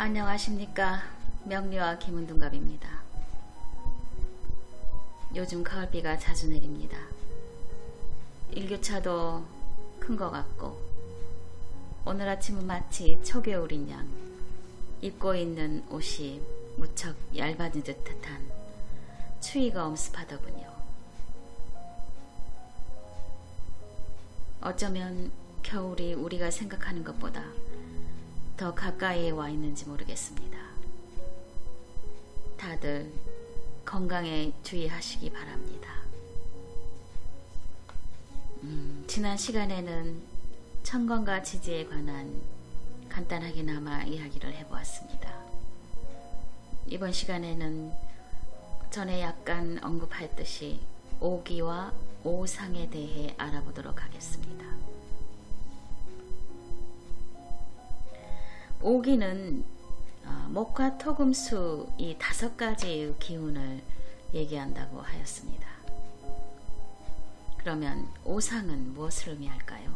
안녕하십니까. 명리와 김은둥갑입니다. 요즘 가을비가 자주 내립니다. 일교차도 큰 것 같고 오늘 아침은 마치 초겨울인 양 입고 있는 옷이 무척 얇아진 듯한 추위가 엄습하더군요. 어쩌면 겨울이 우리가 생각하는 것보다 더 가까이에 와 있는지 모르겠습니다. 다들 건강에 주의하시기 바랍니다. 지난 시간에는 천건과 지지에 관한 간단하게나마 이야기를 해보았습니다. 이번 시간에는 전에 약간 언급했듯이 오기와 오상에 대해 알아보도록 하겠습니다. 오기는 목화 토금수 이 5가지의 기운을 얘기한다고 하였습니다. 그러면 오상은 무엇을 의미할까요?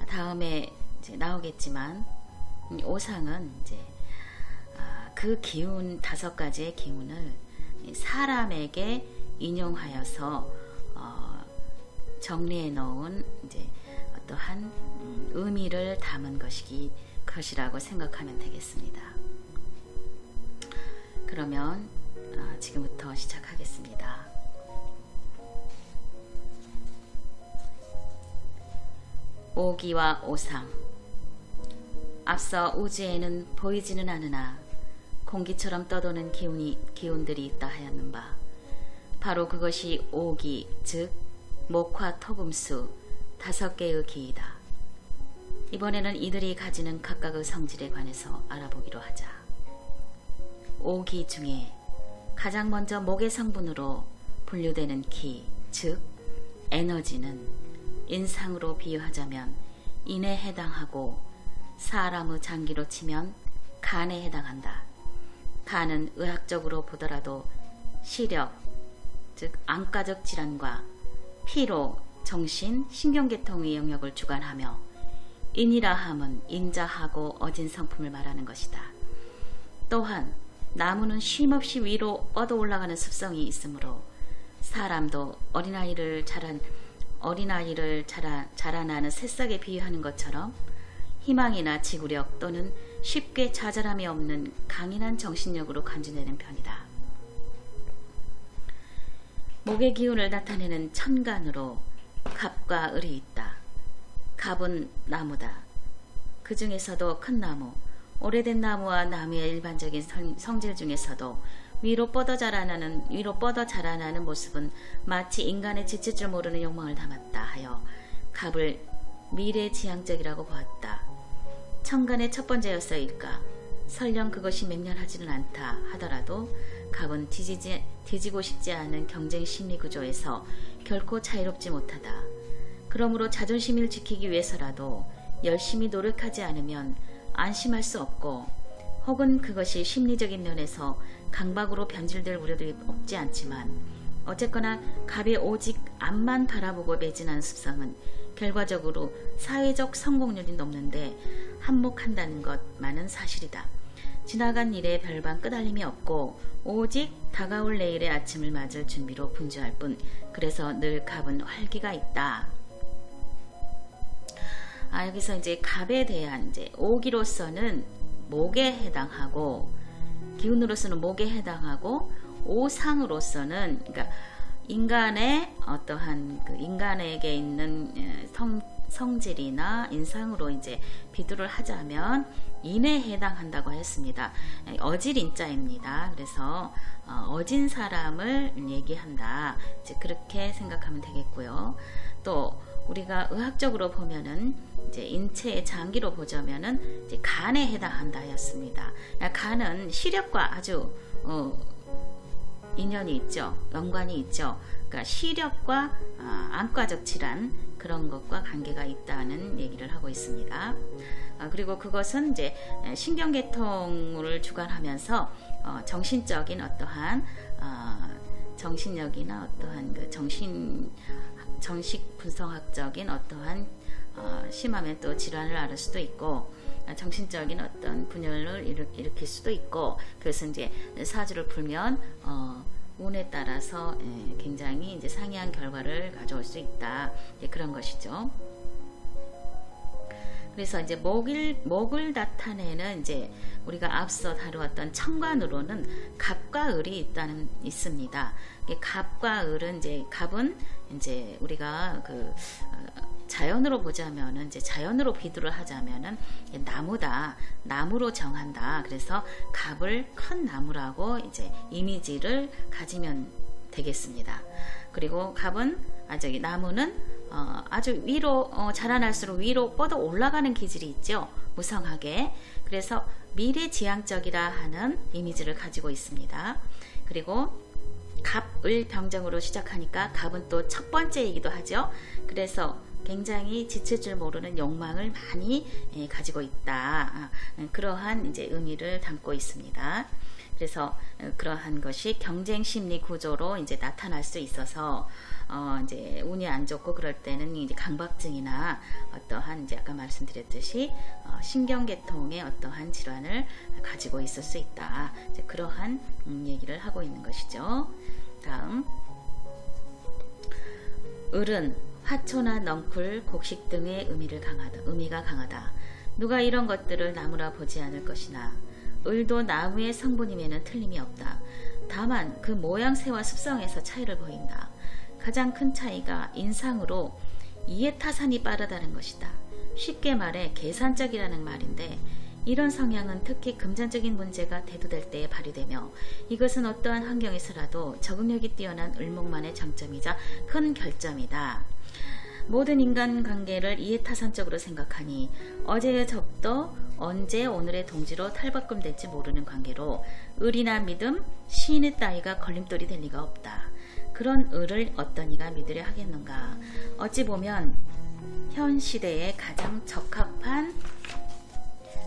다음에 이제 나오겠지만 오상은 이제 그 기운 5가지의 기운을 사람에게 인용하여서 정리해 놓은 이제 어떠한 의미를 담은 것이라고 생각하면 되겠습니다. 그러면 지금부터 시작하겠습니다. 오기와 오상. 앞서 우주에는 보이지는 않으나 공기처럼 떠도는 기운들이 있다 하였는 바 바로 그것이 오기, 즉 목화 토금수 5개의 기이다. 이번에는 이들이 가지는 각각의 성질에 관해서 알아보기로 하자. 오기 중에 가장 먼저 목의 성분으로 분류되는 기, 즉 에너지는 인상으로 비유하자면 인에 해당하고 사람의 장기로 치면 간에 해당한다. 간은 의학적으로 보더라도 시력, 즉 안과적 질환과 피로, 정신, 신경계통의 영역을 주관하며 인이라 함은 인자하고 어진 성품을 말하는 것이다. 또한 나무는 쉼없이 위로 뻗어 올라가는 습성이 있으므로 사람도 어린아이를 자라나는 새싹에 비유하는 것처럼 희망이나 지구력 또는 쉽게 좌절함이 없는 강인한 정신력으로 간주되는 편이다. 목의 기운을 나타내는 천간으로 갑과 을이 있다. 갑은 나무다. 그 중에서도 큰 나무, 오래된 나무와 나무의 일반적인 성질 중에서도 위로 뻗어 자라나는 모습은 마치 인간의 지칠 줄 모르는 욕망을 담았다 하여 갑을 미래지향적이라고 보았다. 천간의 첫 번째였어일까? 설령 그것이 맹렬하지는 않다 하더라도 갑은 뒤지고 싶지 않은 경쟁 심리 구조에서 결코 자유롭지 못하다. 그러므로 자존심을 지키기 위해서라도 열심히 노력하지 않으면 안심할 수 없고 혹은 그것이 심리적인 면에서 강박으로 변질될 우려도 없지 않지만 어쨌거나 갑의 오직 앞만 바라보고 매진하는 습성은 결과적으로 사회적 성공률이 높는데 한몫한다는 것만은 사실이다. 지나간 일에 별반 끄달림이 없고 오직 다가올 내일의 아침을 맞을 준비로 분주할 뿐 그래서 늘 갑은 활기가 있다. 여기서 이제 갑에 대한 이제 오기로서는 목에 해당하고 기운으로서는 목에 해당하고 오상으로서는 그러니까 인간의 어떠한 그 인간에게 있는 성질이나 인상으로 이제 비두를 하자면 인에 해당한다고 했습니다. 어질인자입니다. 그래서 어진 사람을 얘기한다. 이제 그렇게 생각하면 되겠고요. 또 우리가 의학적으로 보면은 이제 인체의 장기로 보자면은 이제 간에 해당한다 하였습니다. 간은 시력과 아주 인연이 있죠. 연관이 있죠. 그러니까 시력과 안과적 질환 그런 것과 관계가 있다는 얘기를 하고 있습니다. 그리고 그것은 이제 신경계통을 주관하면서 정신적인 어떠한 정신력이나 어떠한 그 정식 분석학적인 어떠한 심하면 또 질환을 앓을 수도 있고 정신적인 어떤 분열을 일으킬 수도 있고, 그래서 이제 사주를 풀면 운에 따라서 굉장히 이제 상이한 결과를 가져올 수 있다. 그런 것이죠. 그래서 이제 목을 나타내는 이제 우리가 앞서 다루었던 천간으로는 갑과 을이 있습니다. 갑과 을은 이제 갑은 이제 우리가 자연으로 보자면은 이제 자연으로 비유를 하자면은 나무다, 나무로 정한다. 그래서 갑을 큰 나무라고 이제 이미지를 가지면 되겠습니다. 그리고 나무는 아주 위로 자라날수록 위로 뻗어 올라가는 기질이 있죠. 무성하게. 그래서 미래지향적이라 하는 이미지를 가지고 있습니다. 그리고 갑을 병정으로 시작하니까 갑은 또 첫 번째이기도 하죠. 그래서 굉장히 지칠 줄 모르는 욕망을 많이 가지고 있다. 그러한 이제 의미를 담고 있습니다. 그래서 그러한 것이 경쟁 심리 구조로 이제 나타날 수 있어서 이제 운이 안 좋고 그럴 때는 이제 강박증이나 어떠한 이제 아까 말씀드렸듯이 신경계통의 어떠한 질환을 가지고 있을 수 있다. 이제 그러한 얘기를 하고 있는 것이죠. 다음, 을은 화초나 넝쿨, 곡식 등의 의미가 강하다. 누가 이런 것들을 나무라 보지 않을 것이나 을도 나무의 성분임에는 틀림이 없다. 다만 그 모양새와 습성에서 차이를 보인다. 가장 큰 차이가 인상으로 이해타산이 빠르다는 것이다. 쉽게 말해 계산적이라는 말인데, 이런 성향은 특히 금전적인 문제가 대두될 때에 발휘되며, 이것은 어떠한 환경에서라도 적응력이 뛰어난 을목만의 장점이자 큰 결점이다. 모든 인간관계를 이해타산적으로 생각하니 어제의 적도 언제 오늘의 동지로 탈바꿈될지 모르는 관계로 을이나 믿음, 시인의 따위가 걸림돌이 될 리가 없다. 그런 을을 어떤 이가 믿으려 하겠는가. 어찌 보면 현 시대에 가장 적합한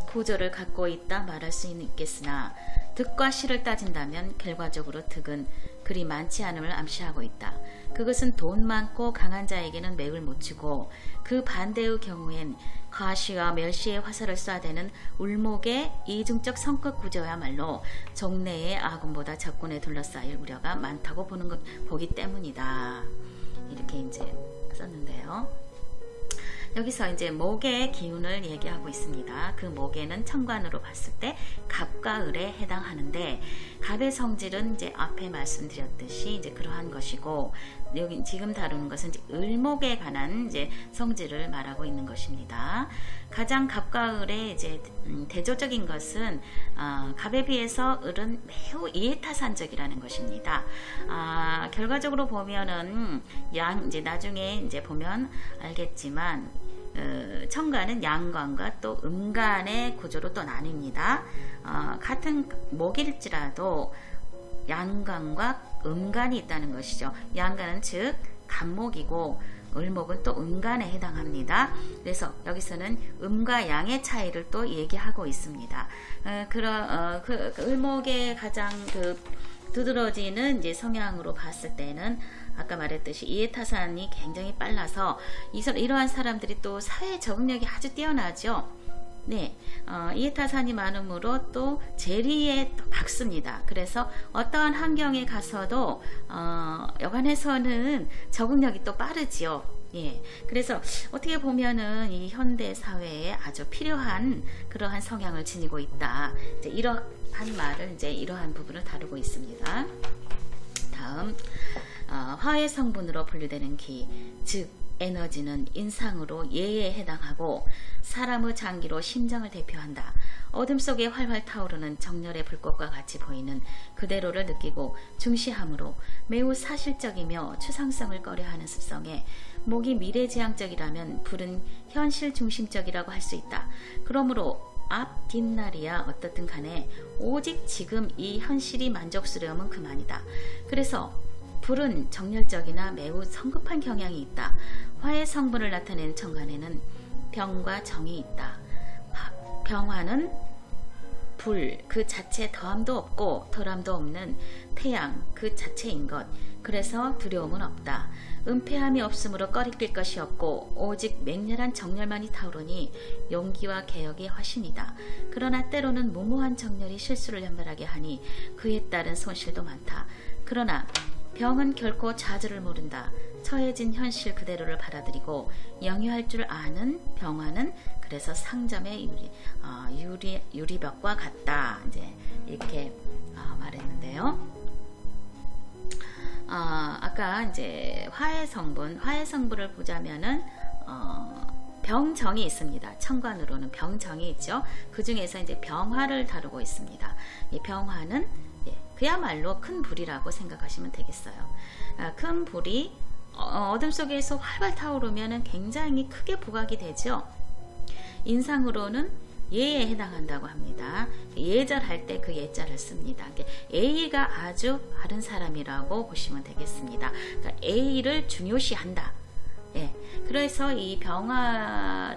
구조를 갖고 있다 말할 수는 있겠으나, 득과 실을 따진다면 결과적으로 득은 그리 많지 않음을 암시하고 있다. 그것은 돈 많고 강한 자에게는 맥을 못 치고, 그 반대의 경우엔 과시와 멸시의 화살을 쏴대는 울목의 이중적 성격 구조야말로 종래의 아군보다 적군에 둘러싸일 우려가 많다고 보기 때문이다. 이렇게 이제 썼는데요. 여기서 이제 목의 기운을 얘기하고 있습니다. 그 목에는 천간으로 봤을 때 갑과 을에 해당하는데, 갑의 성질은 이제 앞에 말씀드렸듯이 이제 그러한 것이고, 여기 지금 다루는 것은 이제 을목에 관한 이제 성질을 말하고 있는 것입니다. 가장 갑과 을의 이제 대조적인 것은 갑에 비해서 을은 매우 이해타산적이라는 것입니다. 결과적으로 보면은 이제 나중에 이제 보면 알겠지만 천간은 양간과 또 음간의 구조로 또 나뉩니다. 같은 목일지라도 양간과 음간이 있다는 것이죠. 양간은 즉 갑목이고 을목은 또 음간에 해당합니다. 그래서 여기서는 음과 양의 차이를 또 얘기하고 있습니다. 을목의 가장 두드러지는 이제 성향으로 봤을 때는 아까 말했듯이 이해타산이 굉장히 빨라서 이러한 사람들이 또 사회 적응력이 아주 뛰어나죠. 네, 이해타산이 많으므로 또 재리에 또 박습니다. 그래서 어떠한 환경에 가서도 여간해서는 적응력이 또 빠르지요. 예, 그래서 어떻게 보면은 이 현대 사회에 아주 필요한 그러한 성향을 지니고 있다. 이제 이러한 말을 이제 이러한 부분을 다루고 있습니다. 다음, 화의 성분으로 분류되는 기, 즉 에너지는 인상으로 예에 해당하고 사람의 장기로 심장을 대표한다. 어둠 속에 활활 타오르는 정열의 불꽃과 같이 보이는 그대로를 느끼고 중시함으로 매우 사실적이며 추상성을 꺼려하는 습성에, 목이 미래지향적이라면 불은 현실 중심적이라고 할 수 있다. 그러므로 앞 뒷날이야 어떻든 간에 오직 지금 이 현실이 만족스러우면 그만이다. 그래서 불은 정열적이나 매우 성급한 경향이 있다. 화의 성분을 나타내는 천간에는 병과 정이 있다. 병화는 불 그 자체 더함도 없고 덜함도 없는 태양 그 자체인 것, 그래서 두려움은 없다. 은폐함이 없으므로 꺼리낄 것이 없고 오직 맹렬한 정열만이 타오르니 용기와 개혁이 화신이다. 그러나 때로는 무모한 정열이 실수를 연발하게 하니 그에 따른 손실도 많다. 그러나 병은 결코 좌절을 모른다. 처해진 현실 그대로를 받아들이고 영유할 줄 아는 병화는 그래서 상점의 유리벽과 같다. 이제 이렇게 말했는데요. 아까 이제 화의 성분을 보자면은 병정이 있습니다. 천간으로는 병정이 있죠. 그 중에서 이제 병화를 다루고 있습니다. 이 병화는 그야말로 큰 불이라고 생각하시면 되겠어요. 큰 불이 어둠 속에서 활발 타오르면 굉장히 크게 부각이 되죠. 인상으로는 예에 해당한다고 합니다. 예절할 때 그 예자를 씁니다. A가 아주 바른 사람이라고 보시면 되겠습니다. 그러니까 A를 중요시한다. 예, 그래서 이 병화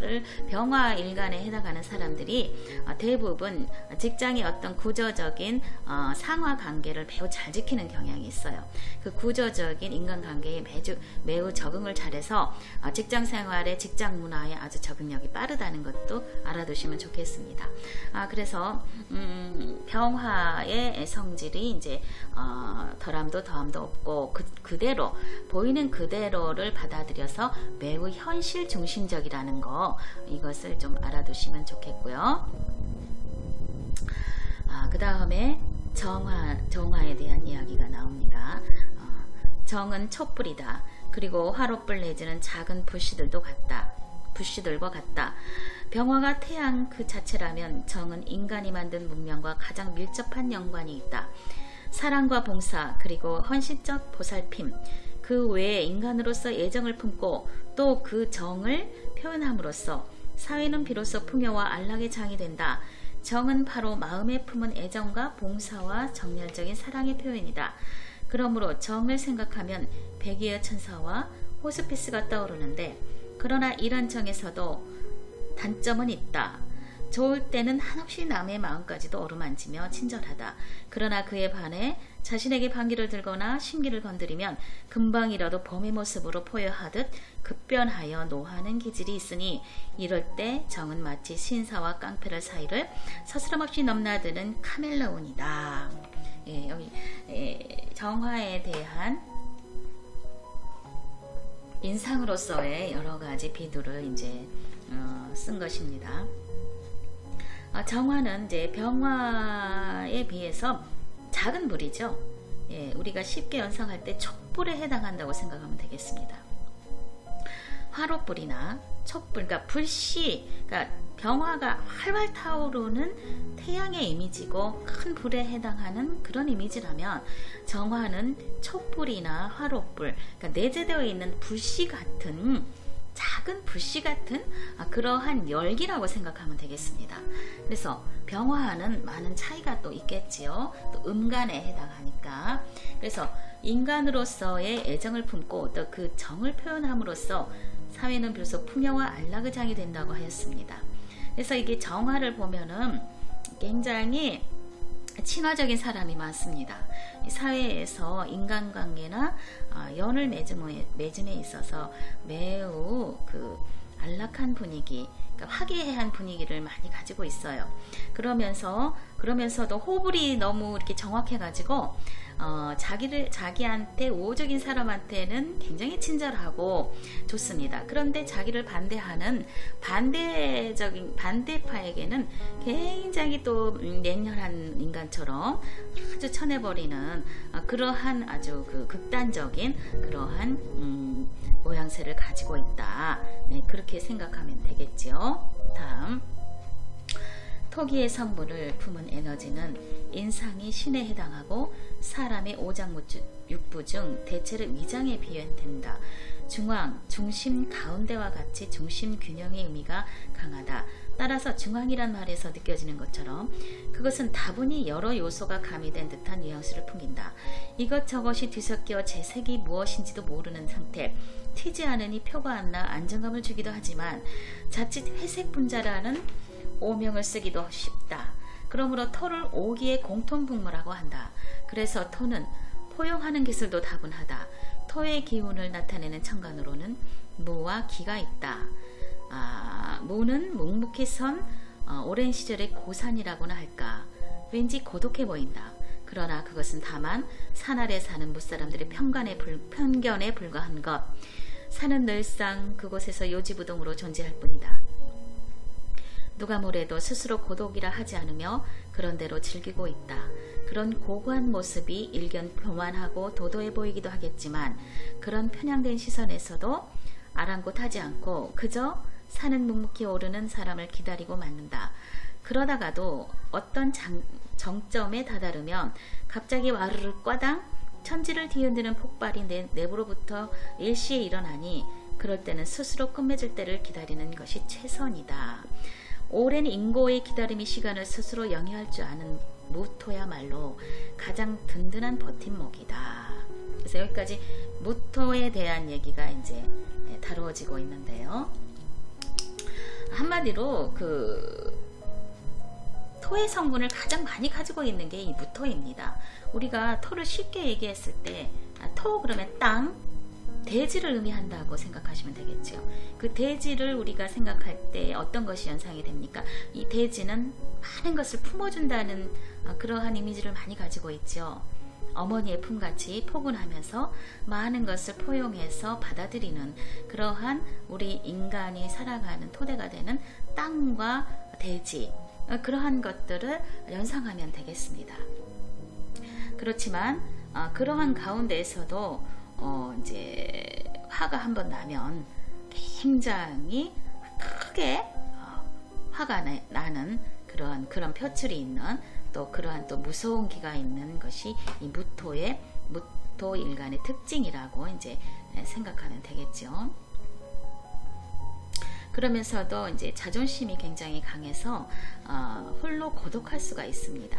일간에 해당하는 사람들이 대부분 직장의 어떤 구조적인 상하 관계를 매우 잘 지키는 경향이 있어요. 그 구조적인 인간관계에 매우 적응을 잘해서 직장 생활에 직장 문화에 아주 적응력이 빠르다는 것도 알아두시면 좋겠습니다. 그래서 병화의 성질이 이제 덜함도 더함도 없고 그대로 보이는 그대로를 받아들여서 매우 현실 중심적이라는 거, 이것을 좀 알아두시면 좋겠고요. 그 다음에 정화에 대한 이야기가 나옵니다. 정은 촛불이다. 그리고 화롯불 내지는 작은 불씨들과 같다. 병화가 태양 그 자체라면 정은 인간이 만든 문명과 가장 밀접한 연관이 있다. 사랑과 봉사, 그리고 헌신적 보살핌, 그 외에 인간으로서 애정을 품고 또 그 정을 표현함으로써 사회는 비로소 풍요와 안락의 장이 된다. 정은 바로 마음에 품은 애정과 봉사와 정열적인 사랑의 표현이다. 그러므로 정을 생각하면 백의의 천사와 호스피스가 떠오르는데, 그러나 이런 정에서도 단점은 있다. 좋을 때는 한없이 남의 마음까지도 어루만지며 친절하다. 그러나 그에 반해 자신에게 반기를 들거나 심기를 건드리면 금방이라도 범의 모습으로 포효하듯 급변하여 노하는 기질이 있으니, 이럴 때 정은 마치 신사와 깡패를 사이를 서스럼없이 넘나드는 카멜레온이다. 여기 정화에 대한 인상으로서의 여러 가지 비두를 이제 쓴 것입니다. 정화는 이제 병화에 비해서 작은 불이죠. 우리가 쉽게 연상할 때 촛불에 해당한다고 생각하면 되겠습니다. 화롯불이나 촛불, 그러니까 불씨, 그러니까 병화가 활활 타오르는 태양의 이미지고 큰 불에 해당하는 그런 이미지라면, 정화는 촛불이나 화롯불, 그러니까 내재되어 있는 불씨 같은, 작은 불씨 같은 그러한 열기라고 생각하면 되겠습니다. 그래서 병화와는 많은 차이가 또 있겠지요. 또 음간에 해당하니까. 그래서 인간으로서의 애정을 품고 또 그 정을 표현함으로써 사회는 비로소 풍요와 안락의 장이 된다고 하였습니다. 그래서 이게 정화를 보면은 굉장히 친화적인 사람이 많습니다. 사회에서 인간관계나 연을 맺음에 있어서 매우 그 안락한 분위기, 그러니까 화기애애한 분위기를 많이 가지고 있어요. 그러면서도 호불이 너무 이렇게 정확해가지고 자기한테 우호적인 사람한테는 굉장히 친절하고 좋습니다. 그런데 자기를 반대하는 반대파에게는 굉장히 또 냉혈한 인간처럼 아주 쳐내버리는 그러한 아주 그 극단적인 그러한 모양새를 가지고 있다. 그렇게 생각하면 되겠죠. 다음, 토기의 성분을 품은 에너지는 인상이 신에 해당하고 사람의 오장육부 중 대체로 위장에 비현된다. 중앙, 중심, 가운데와 같이 중심 균형의 의미가 강하다. 따라서 중앙이란 말에서 느껴지는 것처럼 그것은 다분히 여러 요소가 가미된 듯한 뉘앙스를 풍긴다. 이것저것이 뒤섞여 제 색이 무엇인지도 모르는 상태, 튀지 않으니 표가 안 나 안정감을 주기도 하지만 자칫 회색 분자라는 오명을 쓰기도 쉽다. 그러므로 토를 오기의 공통분모라고 한다. 그래서 토는 포용하는 기술도 다분하다. 토의 기운을 나타내는 천간으로는 무와 기가 있다. 무는 묵묵히 선 오랜 시절의 고산이라고나 할까. 왠지 고독해 보인다. 그러나 그것은 다만 산 아래 사는 무사람들의 편견에 불과한 것. 산은 늘상 그곳에서 요지부동으로 존재할 뿐이다. 누가 뭐래도 스스로 고독이라 하지 않으며 그런대로 즐기고 있다. 그런 고고한 모습이 일견 교만하고 도도해 보이기도 하겠지만 그런 편향된 시선에서도 아랑곳하지 않고 그저 산은 묵묵히 오르는 사람을 기다리고 맞는다. 그러다가도 어떤 정점에 다다르면 갑자기 와르르 꽈당 천지를 뒤흔드는 폭발이 내부로부터 일시에 일어나니 그럴 때는 스스로 끝맺을 때를 기다리는 것이 최선이다. 오랜 인고의 기다림이 시간을 스스로 영위할 줄 아는 무토야말로 가장 든든한 버팀목이다. 그래서 여기까지 무토에 대한 얘기가 이제 다루어지고 있는데요. 한마디로 토의 성분을 가장 많이 가지고 있는 게 이 무토입니다. 우리가 토를 쉽게 얘기했을 때 토 그러면 땅, 대지를 의미한다고 생각하시면 되겠죠. 그 대지를 우리가 생각할 때 어떤 것이 연상이 됩니까? 이 대지는 많은 것을 품어준다는 그러한 이미지를 많이 가지고 있죠. 어머니의 품같이 포근하면서 많은 것을 포용해서 받아들이는 그러한 우리 인간이 살아가는 토대가 되는 땅과 대지, 그러한 것들을 연상하면 되겠습니다. 그렇지만 그러한 가운데에서도 이제 화가 한번 나면 굉장히 크게 화가 나는 그런 표출이 있는 또 그러한 또 무서운 기가 있는 것이 이 무토 일간의 특징이라고 이제 생각하면 되겠죠. 그러면서도 이제 자존심이 굉장히 강해서 홀로 고독할 수가 있습니다.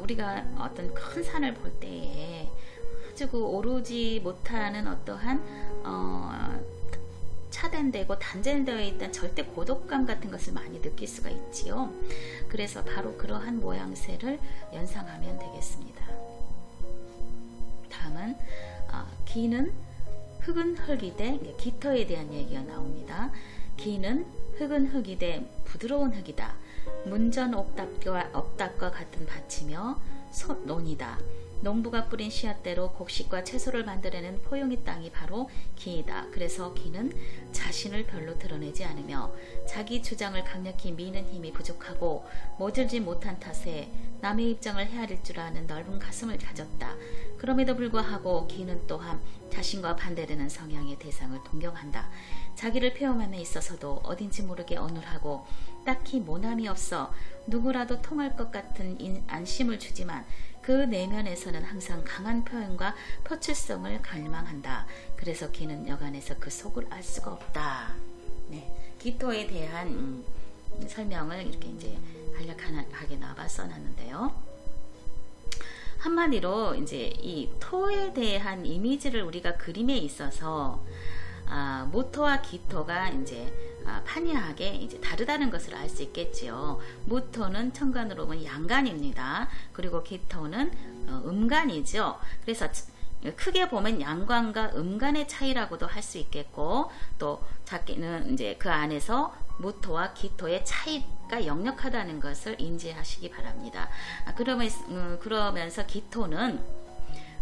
우리가 어떤 큰 산을 볼 때에 아주 오르지 못하는 어떠한 차단되고 단절되어 있던 절대 고독감 같은 것을 많이 느낄 수가 있지요. 그래서 바로 그러한 모양새를 연상하면 되겠습니다. 다음은 기는 흙은 흙이되 기토에 대한 얘기가 나옵니다. 기는 흙은 흙이되 부드러운 흙이다. 문전 옥답과 같은 밭이며 논이다. 농부가 뿌린 씨앗대로 곡식과 채소를 만들어내는 포용이 땅이 바로 기이다. 그래서 기는 자신을 별로 드러내지 않으며 자기 주장을 강력히 미는 힘이 부족하고 모질지 못한 탓에 남의 입장을 헤아릴 줄 아는 넓은 가슴을 가졌다. 그럼에도 불구하고 기는 또한 자신과 반대되는 성향의 대상을 동경한다. 자기를 표현함에 있어서도 어딘지 모르게 어눌하고 딱히 모남이 없어 누구라도 통할 것 같은 안심을 주지만 그 내면에서는 항상 강한 표현과 표출성을 갈망한다. 그래서 기는 여간에서 그 속을 알 수가 없다. 네, 기토에 대한 설명을 이렇게 이제 간략하게 나와 써놨는데요. 한마디로 이제 이 토에 대한 이미지를 우리가 그림에 있어서 무토와 기토가 이제 판이하게 이제 다르다는 것을 알 수 있겠지요. 무토는 천간으로 보면 양간입니다. 그리고 기토는 음간이죠. 그래서 크게 보면 양간과 음간의 차이라고도 할 수 있겠고, 또 작게는 이제 그 안에서 무토와 기토의 차이가 역력하다는 것을 인지하시기 바랍니다. 그러면서 기토는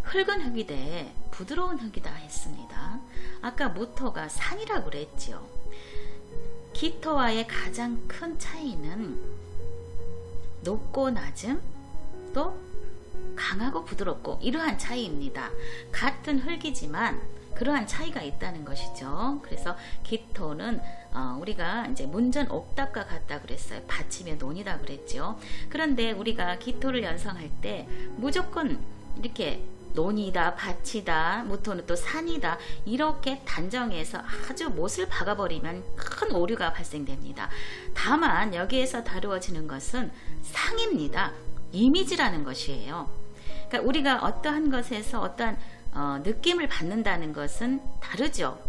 흙은 흙이되 부드러운 흙이다 했습니다. 아까 무토가 산이라고 그랬죠. 기토와의 가장 큰 차이는 높고 낮음, 또 강하고 부드럽고 이러한 차이입니다. 같은 흙이지만 그러한 차이가 있다는 것이죠. 그래서 기토는 우리가 이제 문전 옥답과 같다 그랬어요. 밭이며 논이다 그랬죠. 그런데 우리가 기토를 연상할 때 무조건 이렇게 논이다, 밭이다, 무토는 또 산이다, 이렇게 단정해서 아주 못을 박아버리면 큰 오류가 발생됩니다. 다만 여기에서 다루어지는 것은 상입니다. 이미지라는 것이에요. 그러니까 우리가 어떠한 것에서 어떠한 느낌을 받는다는 것은 다르죠.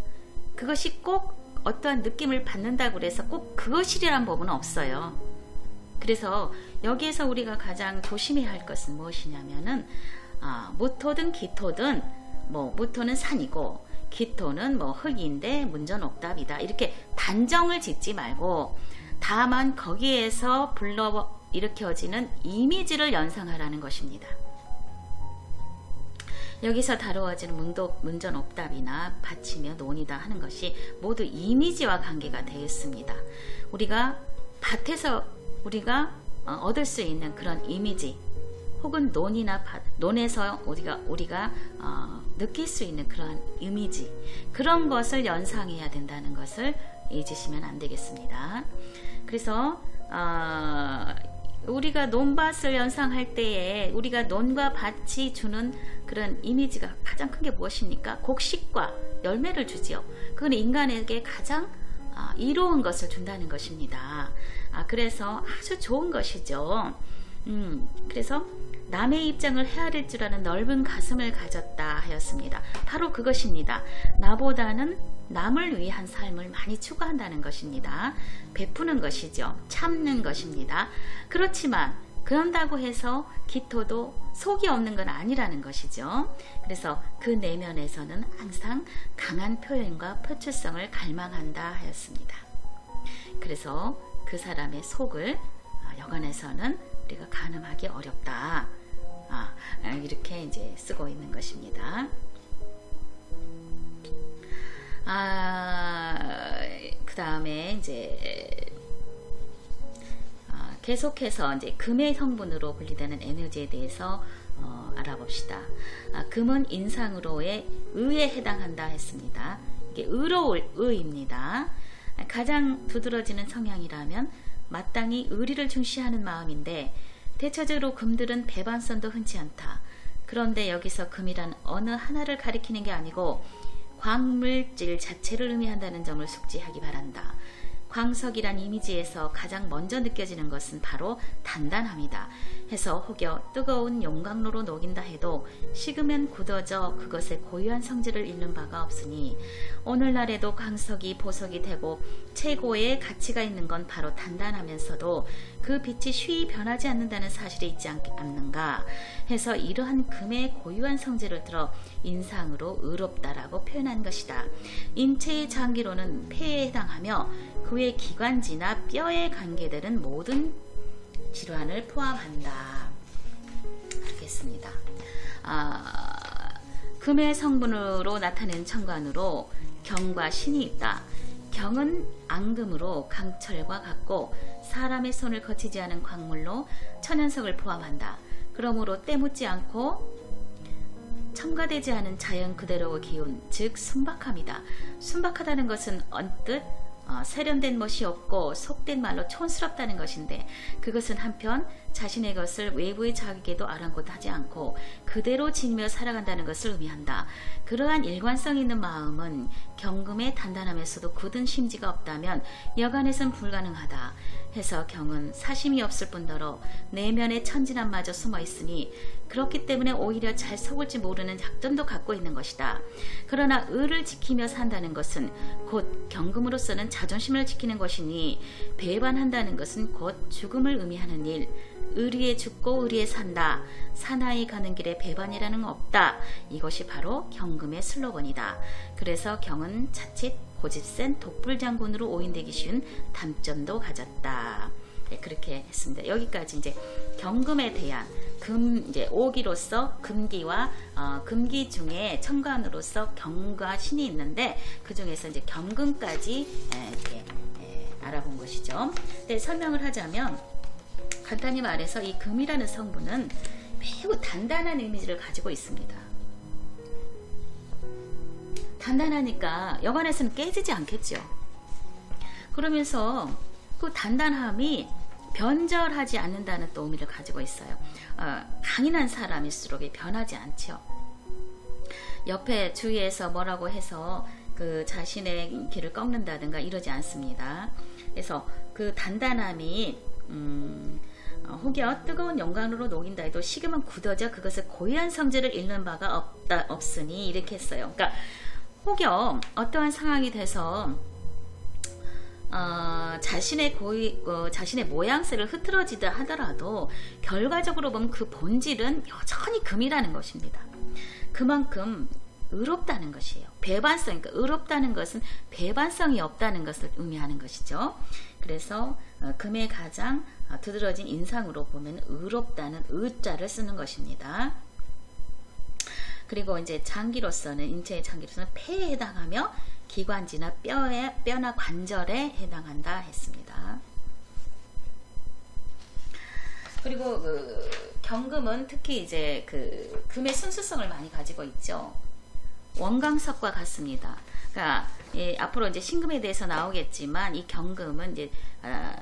그것이 꼭 어떠한 느낌을 받는다고 해서 꼭 그것이라는 법은 없어요. 그래서 여기에서 우리가 가장 조심해야 할 것은 무엇이냐면은 무토든 기토든 무토는 산이고 기토는 흙인데 문전옥답이다. 이렇게 단정을 짓지 말고 다만 거기에서 불러 일으켜지는 이미지를 연상하라는 것입니다. 여기서 다루어지는 문전옥답이나 받치며 논이다 하는 것이 모두 이미지와 관계가 되어 있습니다. 우리가 밭에서 우리가 얻을 수 있는 그런 이미지 혹은 논에서 우리가 느낄 수 있는 그런 이미지, 그런 것을 연상해야 된다는 것을 잊으시면 안 되겠습니다. 그래서 우리가 논밭을 연상할 때에 우리가 논과 밭이 주는 그런 이미지가 가장 큰 게 무엇입니까? 곡식과 열매를 주지요. 그건 인간에게 가장 이로운 것을 준다는 것입니다. 그래서 아주 좋은 것이죠. 그래서 남의 입장을 헤아릴 줄 아는 넓은 가슴을 가졌다 하였습니다. 바로 그것입니다. 나보다는 남을 위한 삶을 많이 추구한다는 것입니다. 베푸는 것이죠. 참는 것입니다. 그렇지만 그런다고 해서 기토도 속이 없는 건 아니라는 것이죠. 그래서 그 내면에서는 항상 강한 표현과 표출성을 갈망한다 하였습니다. 그래서 그 사람의 속을 여관에서는 우리가 가늠하기 어렵다. 이렇게 이제 쓰고 있는 것입니다. 그 다음에 이제 계속해서 이제 금의 성분으로 분리되는 에너지에 대해서 알아봅시다. 금은 인상으로의 의에 해당한다 했습니다. 이게 의로울 의입니다. 가장 두드러지는 성향이라면 마땅히 의리를 중시하는 마음인데 대체적으로 금들은 배반선도 흔치 않다. 그런데 여기서 금이란 어느 하나를 가리키는 게 아니고 광물질 자체를 의미한다는 점을 숙지하기 바란다. 광석이란 이미지에서 가장 먼저 느껴지는 것은 바로 단단함이다. 해서 혹여 뜨거운 용광로로 녹인다 해도 식으면 굳어져 그것의 고유한 성질을 잃는 바가 없으니 오늘날에도 광석이 보석이 되고 최고의 가치가 있는 건 바로 단단하면서도 그 빛이 쉬이 변하지 않는다는 사실이 있지 않는가 해서 이러한 금의 고유한 성질을 들어 인상으로 의롭다라고 표현한 것이다. 인체의 장기로는 폐에 해당하며 그 외 기관지나 뼈에 관계되는 모든 질환을 포함한다. 알겠습니다. 금의 성분으로 나타낸 천간으로 경과 신이 있다. 경은 앙금으로 강철과 같고 사람의 손을 거치지 않은 광물로 천연석을 포함한다. 그러므로 때묻지 않고 첨가되지 않은 자연 그대로의 기운, 즉 순박함이다. 순박하다는 것은 언뜻 세련된 멋이 없고 속된 말로 촌스럽다는 것인데 그것은 한편 자신의 것을 외부의 자기에게도 아랑곳하지 않고 그대로 지니며 살아간다는 것을 의미한다. 그러한 일관성 있는 마음은 경금에 단단하면서도 굳은 심지가 없다면 여간에선 불가능하다. 해서 경은 사심이 없을 뿐더러 내면에 천진함마저 숨어 있으니 그렇기 때문에 오히려 잘 속을지 모르는 약점도 갖고 있는 것이다. 그러나 의를 지키며 산다는 것은 곧 경금으로서는 자존심을 지키는 것이니 배반한다는 것은 곧 죽음을 의미하는 일. 의리에 죽고 의리에 산다. 사나이 가는 길에 배반이라는 건 없다. 이것이 바로 경금의 슬로건이다. 그래서 경은 자칫 고집센 독불장군으로 오인되기 쉬운 단점도 가졌다. 네, 그렇게 했습니다. 여기까지 이제 경금에 대한 이제 오기로서 금기와 금기 중에 천간으로서 경과 신이 있는데 그 중에서 이제 경금까지 이렇게 알아본 것이죠. 네, 설명을 하자면 간단히 말해서 이 금이라는 성분은 매우 단단한 이미지를 가지고 있습니다. 단단하니까 여간에서는 깨지지 않겠죠. 그러면서 그 단단함이 변절하지 않는다는 또 의미를 가지고 있어요. 강인한 사람일수록 변하지 않죠. 옆에 주위에서 뭐라고 해서 그 자신의 길을 꺾는다든가 이러지 않습니다. 그래서 그 단단함이 혹여 뜨거운 용광로로 녹인다 해도 식으면 굳어져 그것의 고유한 성질을 잃는 바가 없으니 이렇게 했어요. 그러니까 혹여 어떠한 상황이 돼서 자신의 모양새를 흐트러지다 하더라도 결과적으로 보면 그 본질은 여전히 금이라는 것입니다. 그만큼 의롭다는 것이에요. 배반성, 그러니까 의롭다는 것은 배반성이 없다는 것을 의미하는 것이죠. 그래서 금의 가장 두드러진 인상으로 보면 의롭다는 의자를 쓰는 것입니다. 그리고 이제 장기로서는, 인체의 장기로서는 폐에 해당하며 기관지나 뼈나 관절에 해당한다 했습니다. 그리고 경금은 특히 이제 금의 순수성을 많이 가지고 있죠. 원광석과 같습니다. 그러니까 앞으로 이제 신금에 대해서 나오겠지만 이 경금은 이제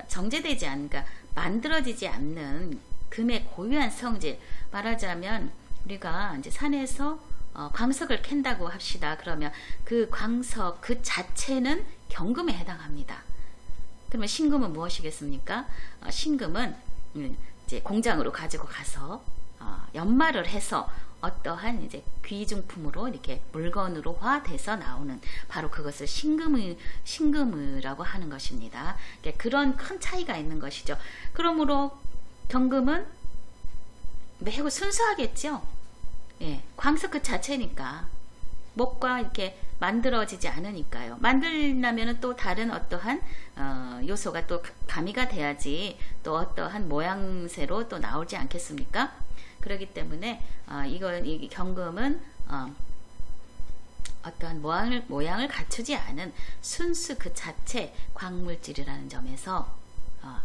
정제되지 않은, 그러니까 만들어지지 않는 금의 고유한 성질, 말하자면 우리가 이제 산에서 광석을 캔다고 합시다. 그러면 그 광석 그 자체는 경금에 해당합니다. 그러면 신금은 무엇이겠습니까? 신금은 이제 공장으로 가지고 가서 연마를 해서 어떠한 이제 귀중품으로 이렇게 물건으로 화돼서 나오는, 바로 그것을 신금이라고 하는 것입니다. 그런 큰 차이가 있는 것이죠. 그러므로 경금은 매우 순수하겠죠. 예, 광석 그 자체니까 목과 이렇게 만들어지지 않으니까요. 만들려면 또 다른 어떠한 요소가 또 가미가 돼야지 또 어떠한 모양새로 또 나오지 않겠습니까? 그렇기 때문에 이 경금은 어떠한 모양을 갖추지 않은 순수 그 자체 광물질이라는 점에서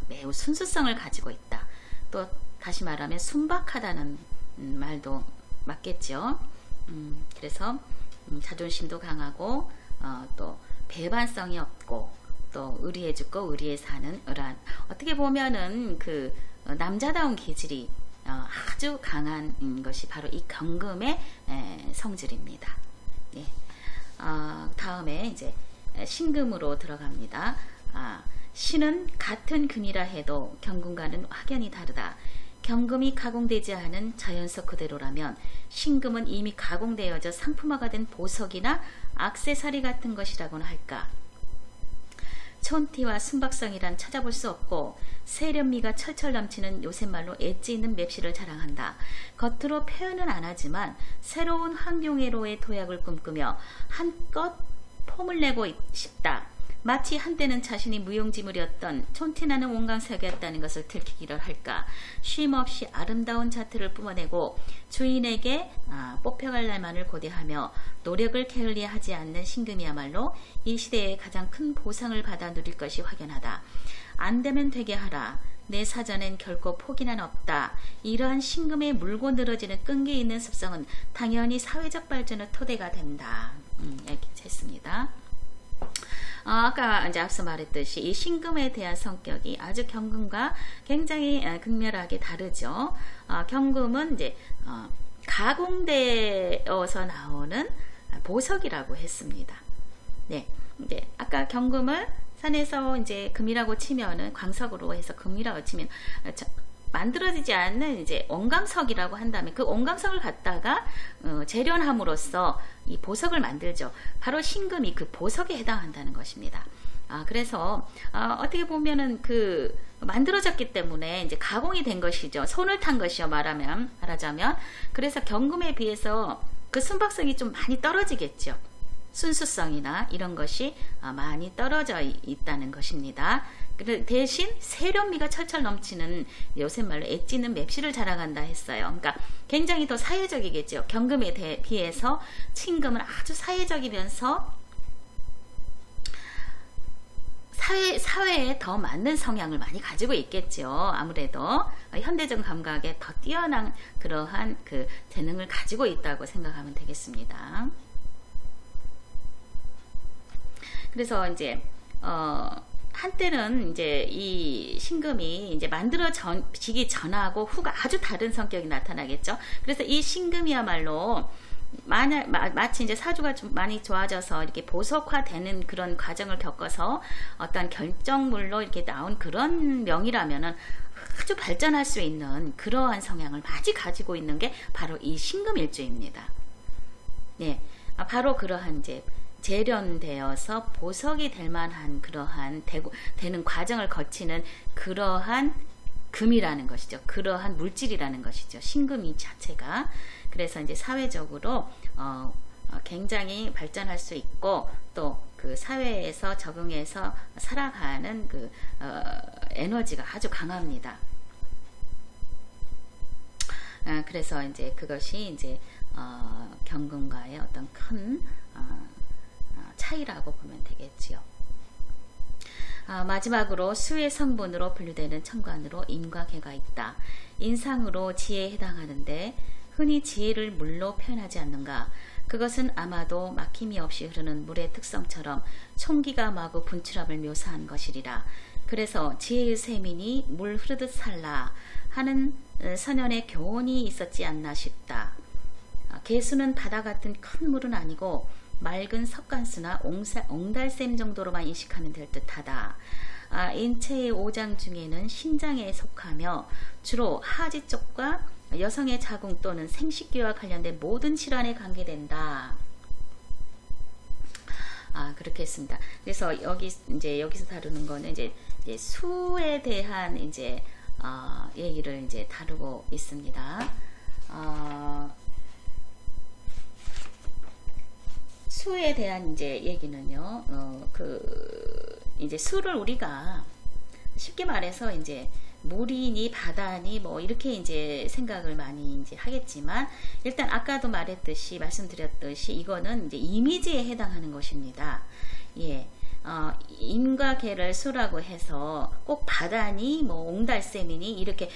매우 순수성을 가지고 있다. 또 다시 말하면 순박하다는 말도 맞겠죠. 그래서 자존심도 강하고 또 배반성이 없고 또 의리에 죽고 의리에 사는 을한, 어떻게 보면은 그 남자다운 기질이 아주 강한 것이 바로 이 경금의 성질입니다. 예. 다음에 이제 신금으로 들어갑니다. 신은 같은 금이라 해도 경금과는 확연히 다르다. 경금이 가공되지 않은 자연석 그대로라면 신금은 이미 가공되어져 상품화가 된 보석이나 액세서리 같은 것이라고는 할까? 촌티와 순박성이란 찾아볼 수 없고 세련미가 철철 넘치는 요새말로 엣지 있는 맵시를 자랑한다. 겉으로 표현은 안 하지만 새로운 환경애로의 도약을 꿈꾸며 한껏 폼을 내고 싶다. 마치 한때는 자신이 무용지물이었던 촌티나는 원광석이었다는 것을 들키기를 할까. 쉼없이 아름다운 자태를 뿜어내고 주인에게 뽑혀갈 날만을 고대하며 노력을 게을리하지 않는 신금이야말로 이 시대의 가장 큰 보상을 받아 누릴 것이 확연하다. 안 되면 되게 하라. 내 사전엔 결코 포기는 없다. 이러한 신금의 물고 늘어지는 끈기 있는 습성은 당연히 사회적 발전의 토대가 된다. 이렇게 했습니다. 아까 이제 앞서 말했듯이 이 신금에 대한 성격이 아주 경금과 굉장히 극렬하게 다르죠. 경금은 이제 가공되어서 나오는 보석이라고 했습니다. 네, 이제 아까 경금을 산에서 이제 금이라고 치면은 광석으로 해서 금이라고 치면 만들어지지 않는 이제 원광석이라고 한다면 그 원광석을 갖다가 재련함으로써 이 보석을 만들죠. 바로 신금이 그 보석에 해당한다는 것입니다. 그래서 어떻게 보면은 그 만들어졌기 때문에 이제 가공이 된 것이죠. 손을 탄 것이요, 말하자면. 그래서 경금에 비해서 그 순박성이 좀 많이 떨어지겠죠. 순수성이나 이런 것이 많이 떨어져 있다는 것입니다. 대신 세련미가 철철 넘치는, 요새 말로 엣지 있는 맵시를 자랑한다 했어요. 그러니까 굉장히 더 사회적이겠죠. 경금에 비해서 신금은 아주 사회적이면서 사회에 더 맞는 성향을 많이 가지고 있겠죠. 아무래도 현대적 감각에 더 뛰어난 그러한 그 재능을 가지고 있다고 생각하면 되겠습니다. 그래서 이제 한때는 이제 이 신금이 이제 만들어지기 전하고 후가 아주 다른 성격이 나타나겠죠. 그래서 이 신금이야말로 마치 이제 사주가 좀 많이 좋아져서 이렇게 보석화되는 그런 과정을 겪어서 어떤 결정물로 이렇게 나온 그런 명이라면은 아주 발전할 수 있는 그러한 성향을 많이 가지고 있는 게 바로 이 신금일주입니다. 네, 바로 그러한 이제 재련되어서 보석이 될 만한 그러한 되는 과정을 거치는 그러한 금이라는 것이죠. 그러한 물질이라는 것이죠. 신금이 자체가. 그래서 이제 사회적으로 굉장히 발전할 수 있고 또 그 사회에서 적응해서 살아가는 그 에너지가 아주 강합니다. 그래서 이제 그것이 이제 경금과의 어떤 큰 차이라고 보면 되겠지요. 마지막으로 수의 성분으로 분류되는 천간으로 인과 계가 있다. 인상으로 지혜에 해당하는데 흔히 지혜를 물로 표현하지 않는가? 그것은 아마도 막힘이 없이 흐르는 물의 특성처럼 총기가 마구 분출함을 묘사한 것이리라. 그래서 지혜의 셈이니 물 흐르듯 살라 하는 선현의 교훈이 있었지 않나 싶다. 개수는 바다 같은 큰 물은 아니고 맑은 석간수나 옹달샘 정도로만 인식하면 될 듯하다. 인체의 오장 중에는 신장에 속하며 주로 하지 쪽과 여성의 자궁 또는 생식기와 관련된 모든 질환에 관계된다. 그렇게 했습니다. 그래서 여기서 다루는 거는 이제 수에 대한 이제 얘기를 이제 다루고 있습니다. 수에 대한 이제 얘기는요, 이제 수를 우리가 쉽게 말해서 이제 물이니 바다니 뭐 이렇게 이제 생각을 많이 이제 하겠지만 일단 아까도 말씀드렸듯이 이거는 이제 이미지에 해당하는 것입니다. 예. 임과 계를 수라고 해서 꼭 바다니 뭐 옹달샘이니 이렇게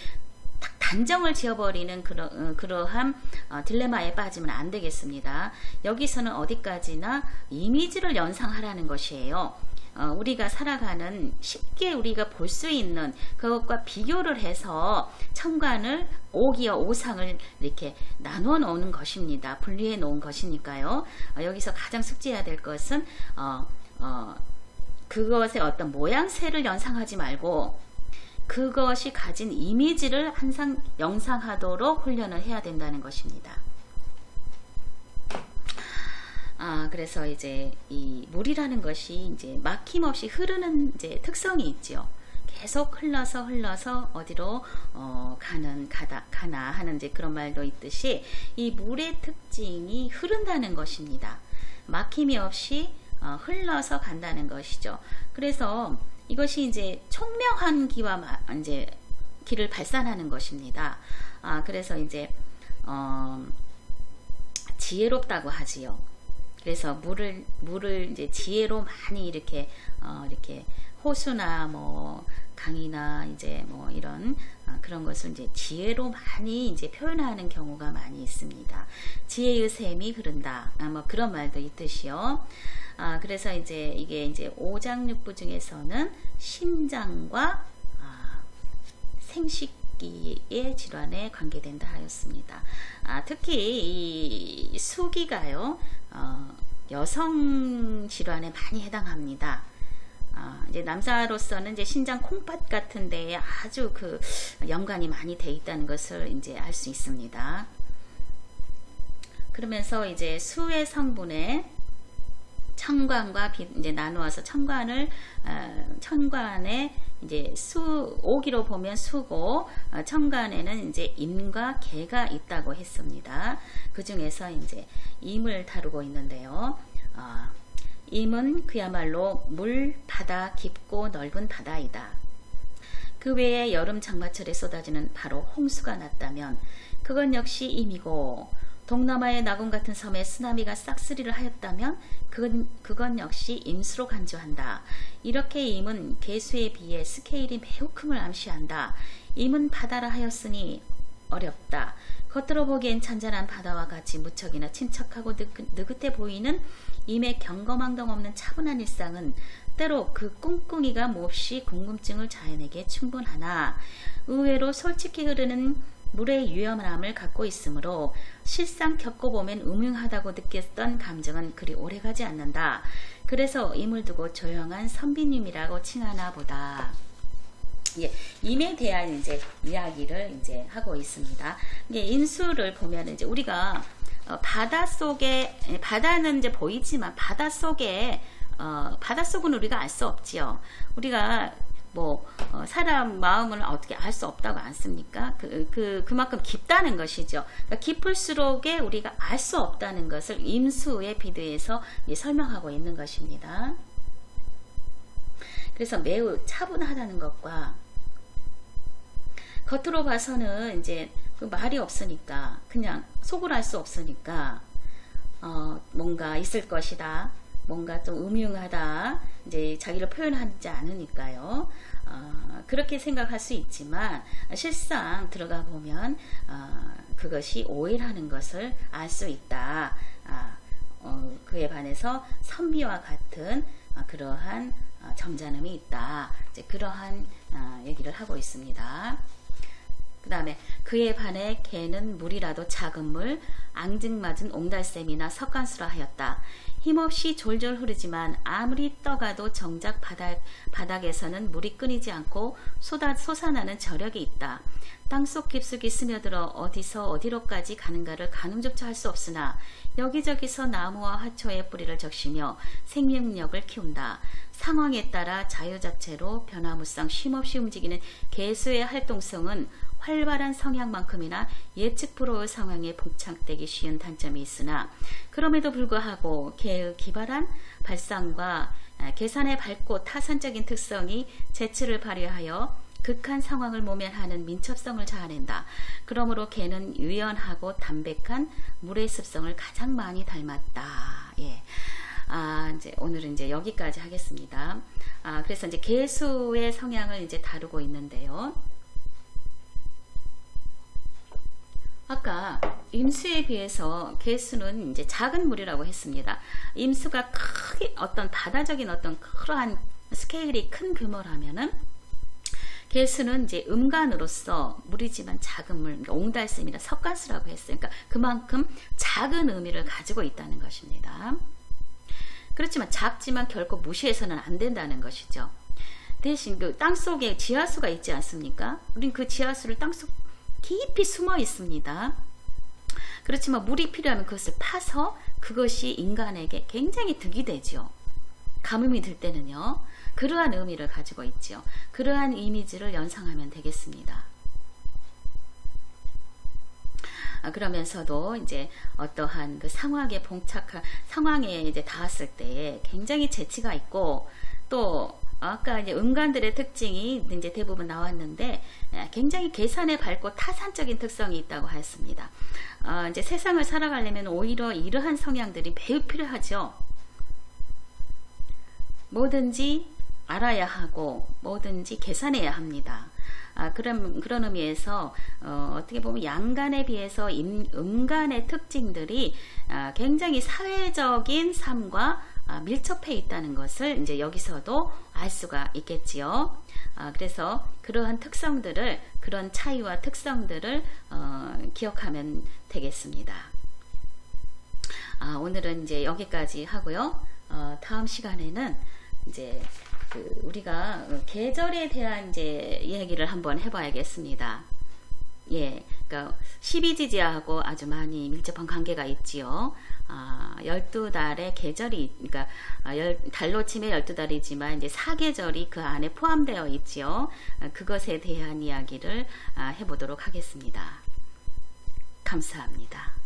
딱 단정을 지어버리는 그러한 딜레마에 빠지면 안 되겠습니다. 여기서는 어디까지나 이미지를 연상하라는 것이에요. 우리가 살아가는 쉽게 우리가 볼 수 있는 그것과 비교를 해서 천간을 오기와 오상을 이렇게 나누어 놓는 것입니다. 분리해 놓은 것이니까요. 여기서 가장 숙지해야 될 것은 그것의 어떤 모양새를 연상하지 말고 그것이 가진 이미지를 항상 영상하도록 훈련을 해야 된다는 것입니다. 그래서 이제 이 물이라는 것이 이제 막힘없이 흐르는 이제 특성이 있죠. 계속 흘러서 어디로 가나 하는 이제 그런 말도 있듯이 이 물의 특징이 흐른다는 것입니다. 막힘이 없이 흘러서 간다는 것이죠. 그래서 이것이 이제 총명한 기와 이제 기를 발산하는 것입니다. 그래서 이제 지혜롭다고 하지요. 그래서 물을 이제 지혜로 많이 이렇게 호수나 뭐 강이나 이제 뭐 이런 그런 것을 이제 지혜로 많이 이제 표현하는 경우가 많이 있습니다. 지혜의 샘이 흐른다. 뭐 그런 말도 있듯이요. 그래서 이제 이게 이제 오장육부 중에서는 심장과 생식기의 질환에 관계된다 하였습니다. 특히 이 수기가요, 여성 질환에 많이 해당합니다. 이제 남자로서는 이제 신장 콩팥 같은 데에 아주 그 연관이 많이 돼 있다는 것을 이제 알 수 있습니다. 그러면서 이제 수의 성분에 천간과 이제 나누어서 천간에 이제 오기로 보면 수고, 천간에는 이제 임과 계가 있다고 했습니다. 그 중에서 이제 임을 다루고 있는데요. 임은 그야말로 물, 바다, 깊고 넓은 바다이다. 그 외에 여름 장마철에 쏟아지는 바로 홍수가 났다면 그건 역시 임이고, 동남아의 나군 같은 섬에 쓰나미가 싹쓸이를 하였다면 그건 역시 임수로 간주한다. 이렇게 임은 계수에 비해 스케일이 매우 큼을 암시한다. 임은 바다라 하였으니 어렵다. 겉으로 보기엔 잔잔한 바다와 같이 무척이나 친척하고 느긋해 보이는 임의 경거망동 없는 차분한 일상은 때로 그 꿍꿍이가 몹시 궁금증을 자아내게 충분하나 의외로 솔직히 흐르는 물의 유연함을 갖고 있으므로 실상 겪어보면 음흉하다고 느꼈던 감정은 그리 오래가지 않는다. 그래서 임을 두고 조용한 선비님이라고 칭하나 보다. 예, 임에 대한 이제 이야기를 이제 하고 있습니다. 이게 인수를 보면 이제 우리가 바닷속에, 바다는 이제 보이지만 바닷속은 우리가 알 수 없지요. 우리가 뭐 사람 마음을 어떻게 알 수 없다고 않습니까? 그만큼 깊다는 것이죠. 그러니까 깊을수록에 우리가 알 수 없다는 것을 임수에 비유해서 설명하고 있는 것입니다. 그래서 매우 차분하다는 것과, 겉으로 봐서는 이제 그 말이 없으니까, 그냥 속을 알 수 없으니까 뭔가 있을 것이다, 뭔가 좀 음흉하다, 이제 자기를 표현하지 않으니까요. 그렇게 생각할 수 있지만 실상 들어가 보면 그것이 오해라는 것을 알 수 있다. 그에 반해서 선비와 같은 그러한 점잖음이 있다. 이제 그러한 얘기를 하고 있습니다. 그 다음에 그에 반해 개는 물이라도 작은 물, 앙증맞은 옹달샘이나 석간수라 하였다. 힘없이 졸졸 흐르지만 아무리 떠가도 정작 바닥에서는 물이 끊이지 않고 솟아나는 저력이 있다. 땅속 깊숙이 스며들어 어디서 어디로까지 가는가를 가늠조차 할 수 없으나 여기저기서 나무와 화초의 뿌리를 적시며 생명력을 키운다. 상황에 따라 자유자체로 변화무쌍 쉼없이 움직이는 개수의 활동성은 활발한 성향만큼이나 예측 불허의 상황에 봉착되기 쉬운 단점이 있으나 그럼에도 불구하고 개의 기발한 발상과 계산의 밝고 타산적인 특성이 재치를 발휘하여 극한 상황을 모면하는 민첩성을 자아낸다. 그러므로 개는 유연하고 담백한 물의 습성을 가장 많이 닮았다. 예. 이제 오늘은 이제 여기까지 하겠습니다. 그래서 이제 개수의 성향을 이제 다루고 있는데요. 아까 임수에 비해서 개수는 이제 작은 물이라고 했습니다. 임수가 크게 어떤 바다적인 어떤 그러한 스케일이 큰 규모라면은 개수는 이제 음간으로서 물이지만 작은 물, 그러니까 옹달샘이나 석가수라고 했어요. 그러니까 그만큼 작은 의미를 가지고 있다는 것입니다. 그렇지만 작지만 결코 무시해서는 안 된다는 것이죠. 대신 그 땅속에 지하수가 있지 않습니까? 우린 그 지하수를 땅속 깊이 숨어 있습니다. 그렇지만 물이 필요하면 그것을 파서 그것이 인간에게 굉장히 득이 되죠. 가뭄이 들 때는요. 그러한 의미를 가지고 있죠. 그러한 이미지를 연상하면 되겠습니다. 그러면서도 이제 어떠한 그 상황에 이제 닿았을 때에 굉장히 재치가 있고, 또 아까 이제 음간들의 특징이 이제 대부분 나왔는데 굉장히 계산에 밝고 타산적인 특성이 있다고 하였습니다. 이제 세상을 살아가려면 오히려 이러한 성향들이 매우 필요하죠. 뭐든지 알아야 하고 뭐든지 계산해야 합니다. 그런 의미에서 어떻게 보면 양간에 비해서 음간의 특징들이 굉장히 사회적인 삶과 밀접해 있다는 것을 이제 여기서도 알 수가 있겠지요. 그래서 그러한 특성들을, 그런 차이와 특성들을 기억하면 되겠습니다. 오늘은 이제 여기까지 하고요. 다음 시간에는 이제 우리가 계절에 대한 이제 이야기를 한번 해봐야겠습니다. 예, 그러니까 12지지하고 아주 많이 밀접한 관계가 있지요. 12달의 계절이, 그러니까 달로 치면 12달이지만 이제 사계절이 그 안에 포함되어 있지요. 그것에 대한 이야기를 해보도록 하겠습니다. 감사합니다.